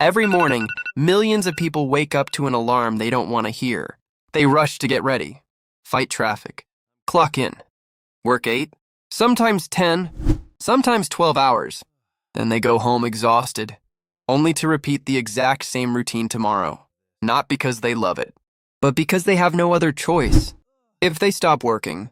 Every morning, millions of people wake up to an alarm they don't want to hear. They rush to get ready, fight traffic, clock in, work 8, sometimes 10, sometimes 12 hours. Then they go home exhausted, only to repeat the exact same routine tomorrow. Not because they love it, but because they have no other choice. If they stop working,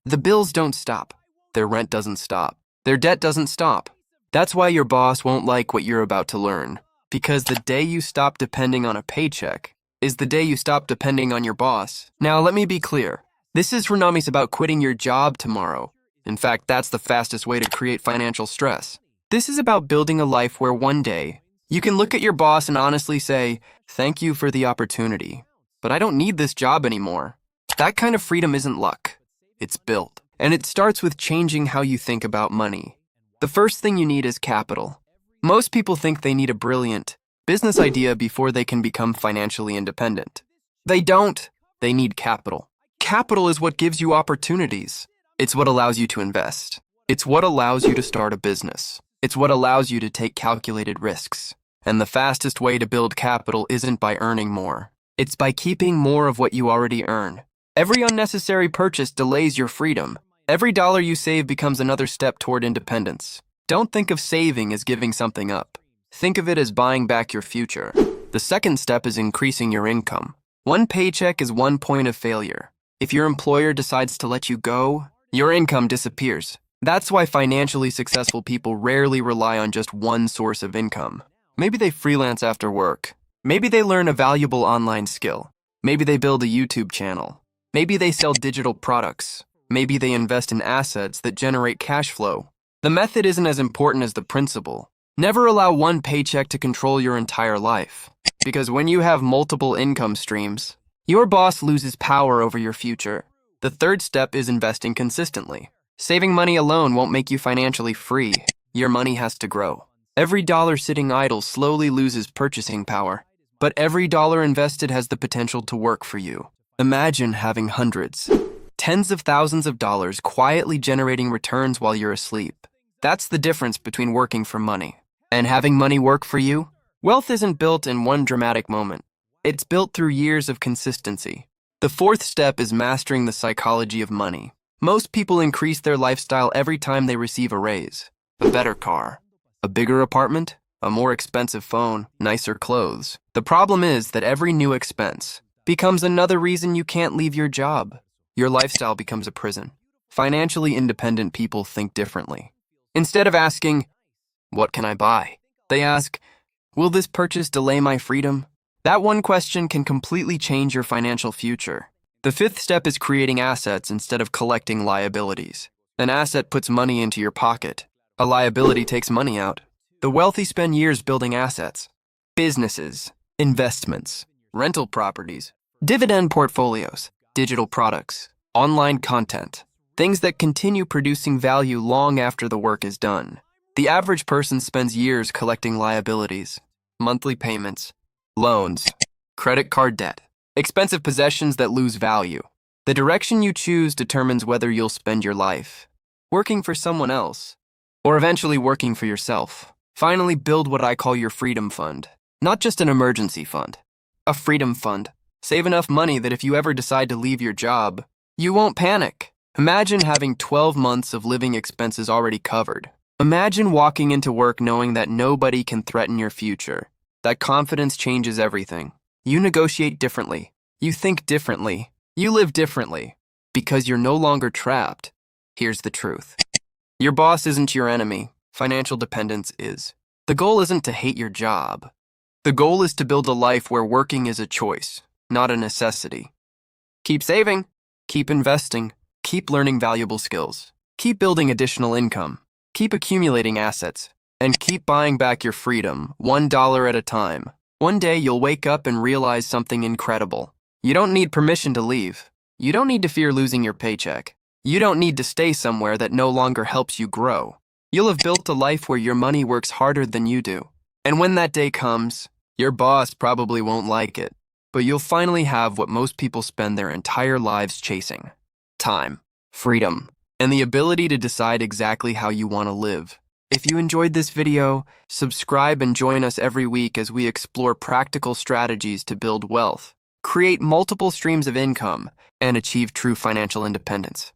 the bills don't stop. Their rent doesn't stop. Their debt doesn't stop. That's why your boss won't like what you're about to learn. Because the day you stop depending on a paycheck is the day you stop depending on your boss. Now, let me be clear. This is Renamis about quitting your job tomorrow. In fact, that's the fastest way to create financial stress. This is about building a life where one day you can look at your boss and honestly say, "Thank you for the opportunity, but I don't need this job anymore." That kind of freedom isn't luck. It's built. And it starts with changing how you think about money. The first thing you need is capital. Most people think they need a brilliant business idea before they can become financially independent. They don't. They need capital. Capital is what gives you opportunities. It's what allows you to invest. It's what allows you to start a business. It's what allows you to take calculated risks. And the fastest way to build capital isn't by earning more. It's by keeping more of what you already earn. Every unnecessary purchase delays your freedom. Every dollar you save becomes another step toward independence. Don't think of saving as giving something up. Think of it as buying back your future. The second step is increasing your income. One paycheck is one point of failure. If your employer decides to let you go, your income disappears. That's why financially successful people rarely rely on just one source of income. Maybe they freelance after work. Maybe they learn a valuable online skill. Maybe they build a YouTube channel. Maybe they sell digital products. Maybe they invest in assets that generate cash flow. The method isn't as important as the principle. Never allow one paycheck to control your entire life. Because when you have multiple income streams, your boss loses power over your future. The third step is investing consistently. Saving money alone won't make you financially free. Your money has to grow. Every dollar sitting idle slowly loses purchasing power. But every dollar invested has the potential to work for you. Imagine having hundreds, tens of thousands of dollars quietly generating returns while you're asleep. That's the difference between working for money and having money work for you. Wealth isn't built in one dramatic moment. It's built through years of consistency. The fourth step is mastering the psychology of money. Most people increase their lifestyle every time they receive a raise. A better car, a bigger apartment, a more expensive phone, nicer clothes. The problem is that every new expense becomes another reason you can't leave your job. Your lifestyle becomes a prison. Financially independent people think differently. Instead of asking, "What can I buy?" they ask, "Will this purchase delay my freedom?" That one question can completely change your financial future. The fifth step is creating assets instead of collecting liabilities. An asset puts money into your pocket. A liability takes money out. The wealthy spend years building assets. Businesses, investments, rental properties, dividend portfolios, digital products, online content, things that continue producing value long after the work is done. The average person spends years collecting liabilities, monthly payments, loans, credit card debt, expensive possessions that lose value. The direction you choose determines whether you'll spend your life working for someone else or eventually working for yourself. Finally, build what I call your freedom fund. Not just an emergency fund. A freedom fund. Save enough money that if you ever decide to leave your job, you won't panic. Imagine having 12 months of living expenses already covered. Imagine walking into work knowing that nobody can threaten your future. That confidence changes everything. You negotiate differently. You think differently. You live differently. Because you're no longer trapped. Here's the truth. Your boss isn't your enemy. Financial dependence is. The goal isn't to hate your job. The goal is to build a life where working is a choice, not a necessity. Keep saving, keep investing, keep learning valuable skills, keep building additional income, keep accumulating assets, and keep buying back your freedom, $1 at a time. One day you'll wake up and realize something incredible. You don't need permission to leave. You don't need to fear losing your paycheck. You don't need to stay somewhere that no longer helps you grow. You'll have built a life where your money works harder than you do. And when that day comes, your boss probably won't like it, but you'll finally have what most people spend their entire lives chasing: time, freedom, and the ability to decide exactly how you want to live. If you enjoyed this video, subscribe and join us every week as we explore practical strategies to build wealth, create multiple streams of income, and achieve true financial independence.